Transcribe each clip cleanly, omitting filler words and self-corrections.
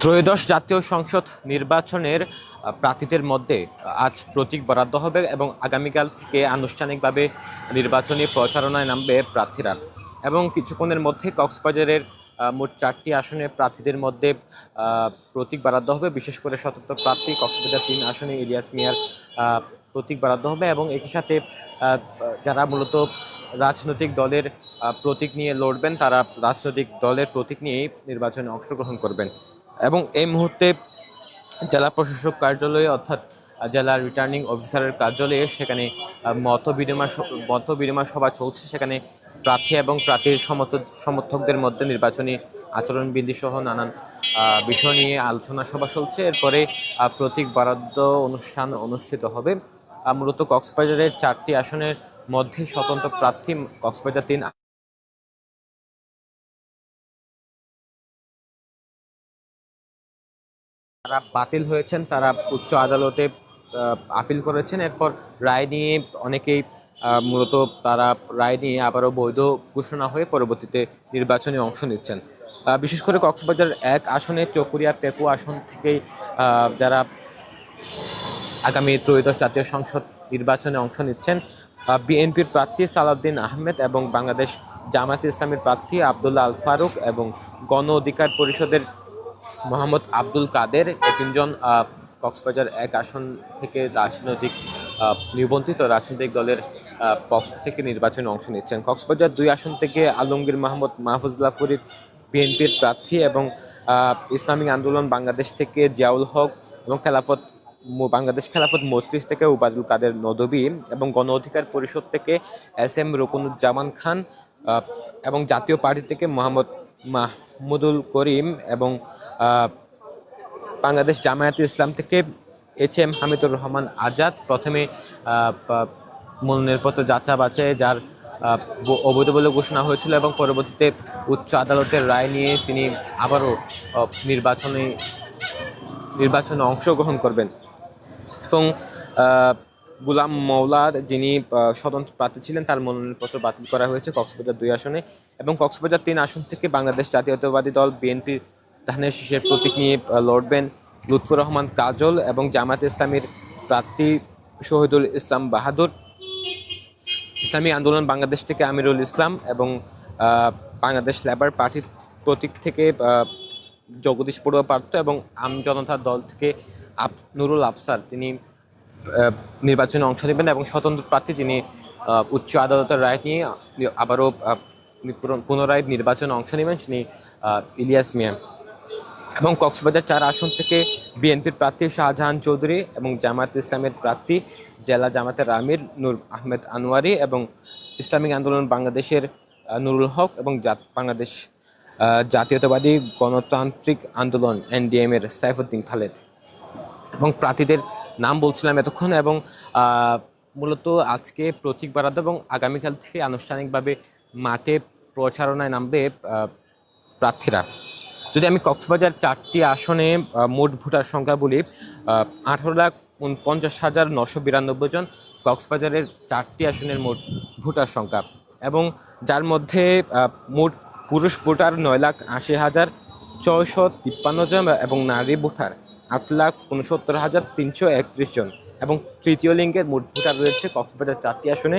ত্রয়োদশ জাতীয় সংসদ নির্বাচনের প্রার্থীদের মধ্যে আজ প্রতীক বরাদ্দ হবে এবং আগামীকাল থেকে আনুষ্ঠানিকভাবে নির্বাচনী প্রচারণায় নামবে প্রার্থীরা। এবং কিছুক্ষণের মধ্যে কক্সবাজারের মোট 4টি আসনে প্রার্থীদের মধ্যে প্রতীক বরাদ্দ হবে। বিশেষ করে স্বতন্ত্র প্রার্থী কক্সবাজার 3 আসনে ইলিয়াস মিয়ার প্রতীক বরাদ্দ হবে এবং একই সাথে যারা মূলত রাজনৈতিক দলের প্রতীক নিয়ে লড়বেন তারা রাজনৈতিক দলের প্রতীক নিয়েই নির্বাচনে অংশগ্রহণ করবেন। এবং এই মুহূর্তে জেলা প্রশাসক কার্যালয়ে অর্থাৎ জেলা রিটার্নিং অফিসারের কার্যালয়ে সেখানে মত বিনিময় সভা চলছে। সেখানে প্রার্থী এবং প্রার্থীর সমর্থকদের মধ্যে নির্বাচনী আচরণবিধি সহ নানান বিষয় নিয়ে আলোচনা সভা চলছে। এরপরে প্রতীক বরাদ্দ অনুষ্ঠান অনুষ্ঠিত হবে। মূলত কক্সবাজারের 4টি আসনের মধ্যে স্বতন্ত্র প্রার্থী কক্সবাজার 3 তারা বাতিল হয়েছেন, তারা উচ্চ আদালতে আপিল করেছেন। এরপর রায় নিয়ে অনেকেই মূলত তারা রায় নিয়ে আবারও বৈধ ঘোষণা হয়ে পরবর্তীতে নির্বাচনে অংশ নিচ্ছেন। বিশেষ করে কক্সবাজার 1 আসনে চকরিয়া পেকু আসন থেকেই যারা আগামী ত্রয়োদশ জাতীয় সংসদ নির্বাচনে অংশ নিচ্ছেন বিএনপির প্রার্থী সালাউদ্দিন আহমেদ এবং বাংলাদেশ জামায়াতে ইসলামীর প্রার্থী আব্দুল্লাহ আল ফারুক এবং গণ অধিকার পরিষদের মোহাম্মদ আব্দুল কাদের, এই 3 জন কক্সবাজার 1 আসন থেকে নিবন্ধিত রাজনৈতিক দলের পক্ষ থেকে নির্বাচনে অংশ নিচ্ছেন। কক্সবাজার 2 আসন থেকে আলমগীর মাহমুদ মাহফুজুল্লাহ ফরিদ বিএনপির প্রার্থী এবং ইসলামিক আন্দোলন বাংলাদেশ থেকে জিয়াউল হক এবং বাংলাদেশ খেলাফত মজলিস থেকে উবায়দুল কাদের নদভী এবং গণ অধিকার পরিষদ থেকে SM রুকনুজ্জামান খান এবং জাতীয় পার্টি থেকে মোহাম্মদ মাহমুদুল করিম এবং বাংলাদেশ জামায়াতে ইসলাম থেকে HM হামিদুর রহমান আজাদ প্রথমে মনোনয়নপত্র যাচা বাছাই যার অবৈধ বলে ঘোষণা হয়েছিল এবং পরবর্তীতে উচ্চ আদালতের রায় নিয়ে তিনি আবারও নির্বাচনে অংশগ্রহণ করবেন। এবং গুলাম মওলাদ যিনি স্বতন্ত্র প্রার্থী ছিলেন তার মনোনয়নপত্র বাতিল করা হয়েছে কক্সবাজার 2 আসনে। এবং কক্সবাজার 3 আসন থেকে বাংলাদেশ জাতীয়তাবাদী দল বিএনপির ধানের শীষের প্রতীক নিয়ে লড়বেন লুৎফর রহমান কাজল এবং জামায়াতে ইসলামীর প্রার্থী শহীদুল ইসলাম বাহাদুর, ইসলামী আন্দোলন বাংলাদেশ থেকে আমিরুল ইসলাম এবং বাংলাদেশ লেবার পার্টির প্রতীক থেকে জগদীশ পড়ুয়া প্রার্থী এবং আমজনতা দল থেকে নুরুল আফসার তিনি নির্বাচনে অংশ নেবেন এবং স্বতন্ত্র প্রার্থী যিনি উচ্চ আদালতের রায় নিয়ে আবারও পুনরায় নির্বাচনে অংশ নেবেন তিনি ইলিয়াস মিয়া। এবং কক্সবাজার 4 আসন থেকে বিএনপির প্রার্থী শাহজাহান চৌধুরী এবং জামায়াত ইসলামের প্রার্থী জেলা জামায়াতের আমির নূর আহমেদ আনোয়ারি এবং ইসলামিক আন্দোলন বাংলাদেশের নুরুল হক এবং বাংলাদেশ জাতীয়তাবাদী গণতান্ত্রিক আন্দোলন NDM এর সাইফুদ্দিন খালেদ। এবং প্রার্থীদের নাম বলছিলাম এতক্ষণ। এবং মূলত আজকে প্রতীক বরাদ্দ এবং আগামীকাল থেকে আনুষ্ঠানিকভাবে মাঠে প্রচারণায় নামবে প্রার্থীরা। যদি আমি কক্সবাজার 4টি আসনে মোট ভোটার সংখ্যা বলি 18,49,992 জন কক্সবাজারের 4টি আসনের মোট ভোটার সংখ্যা। এবং যার মধ্যে মোট পুরুষ ভোটার 9,80,653 জন এবং নারী ভোটার 8,69,331 জন এবং তৃতীয় লিঙ্গের মোট ভোটার রয়েছে কক্সবাজার 4টি আসনে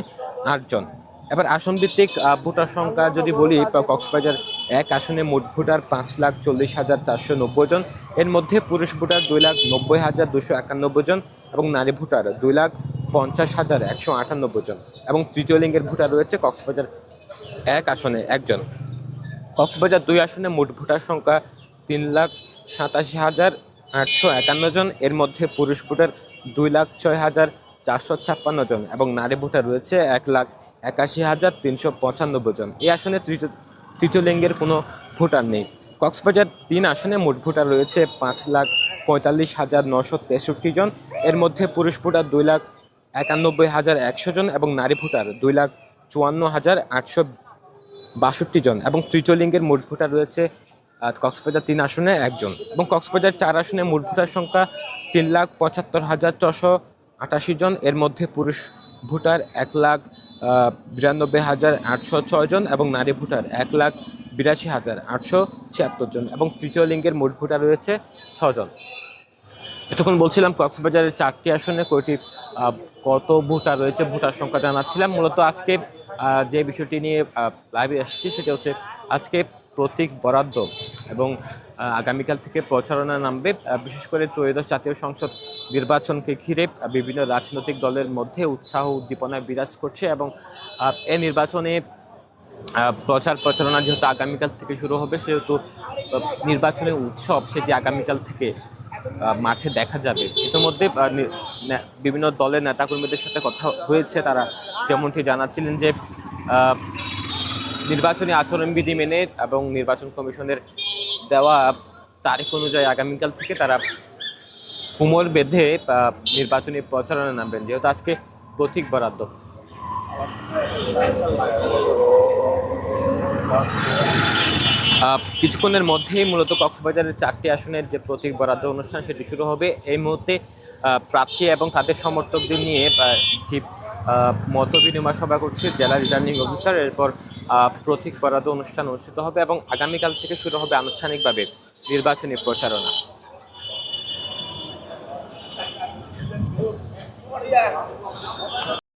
8 জন। এবার আসন ভিত্তিক ভোটার সংখ্যা যদি বলি কক্সবাজার 1 আসনে মোট ভোটার 5,40,490 জন। এর মধ্যে পুরুষ ভোটার 2,90,291 জন এবং নারী ভোটার 2,50,198 জন এবং তৃতীয় লিঙ্গের ভোটার রয়েছে কক্সবাজার 1 আসনে 1 জন। কক্সবাজার 2 আসনে মোট ভোটার সংখ্যা 3,87,851 জন। এর মধ্যে পুরুষ ভোটার 2,06,456 জন এবং নারী ভোটার রয়েছে 1,81,395 জন। এই আসনে তৃতীয় লিঙ্গের কোনো ভোটার নেই। কক্সবাজার 3 আসনে মোট ভোটার রয়েছে 5,45,963 জন। এর মধ্যে পুরুষ ভোটার 2,91,100 জন এবং নারী ভোটার 2,54,862 জন এবং তৃতীয় লিঙ্গের মোট ভোটার রয়েছে কক্সবাজার 3 আসনে 1 জন। এবং কক্সবাজার 4 আসনে মোট ভোটার সংখ্যা 3,75,688 জন। এর মধ্যে পুরুষ ভোটার 1,92,806 জন এবং নারী ভোটার 82,876 জন এবং তৃতীয় লিঙ্গের মোট ভোটার রয়েছে 6 জন। এতক্ষণ বলছিলাম কক্সবাজারের 4টি আসনে কত ভোটার রয়েছে, ভোটার সংখ্যা জানাচ্ছিলাম। মূলত আজকে যে বিষয়টি নিয়ে লাইভে এসেছি সেটা হচ্ছে আজকে প্রতীক বরাদ্দ এবং আগামীকাল থেকে প্রচারণা নামবে। বিশেষ করে ত্রয়োদশ জাতীয় সংসদ নির্বাচনকে ঘিরে বিভিন্ন রাজনৈতিক দলের মধ্যে উৎসাহ উদ্দীপনা বিরাজ করছে এবং এই নির্বাচনে প্রচার প্রচারণা যেহেতু আগামীকাল থেকে শুরু হবে, সেহেতু নির্বাচনের উৎসব সেটি আগামীকাল থেকে মাঠে দেখা যাবে। ইতিমধ্যে বিভিন্ন দলের নেতাকর্মীদের সাথে কথা হয়েছে, তারা যেমনটি জানাচ্ছিলেন যে নির্বাচনী আচরণবিধি মেনে এবং নির্বাচন কমিশনের দেওয়া তারিখ অনুযায়ী আগামীকাল থেকে তারা কোমর বেঁধে নির্বাচনী প্রচারণা নামবেন, যেহেতু আজকে প্রতীক বরাদ্দ। কিছুক্ষণের মধ্যেই মূলত কক্সবাজারের 4টি আসনের যে প্রতীক বরাদ্দ অনুষ্ঠান সেটি শুরু হবে। এই মুহূর্তে প্রার্থী এবং তাদের সমর্থকদের নিয়ে যে মত বিনিময় সভা করছে জেলা রিটার্নিং অফিসার। এরপর প্রতীক বরাদ্দ অনুষ্ঠান অনুষ্ঠিত হবে এবং আগামীকাল থেকে শুরু হবে আনুষ্ঠানিকভাবে নির্বাচনী প্রচারণা।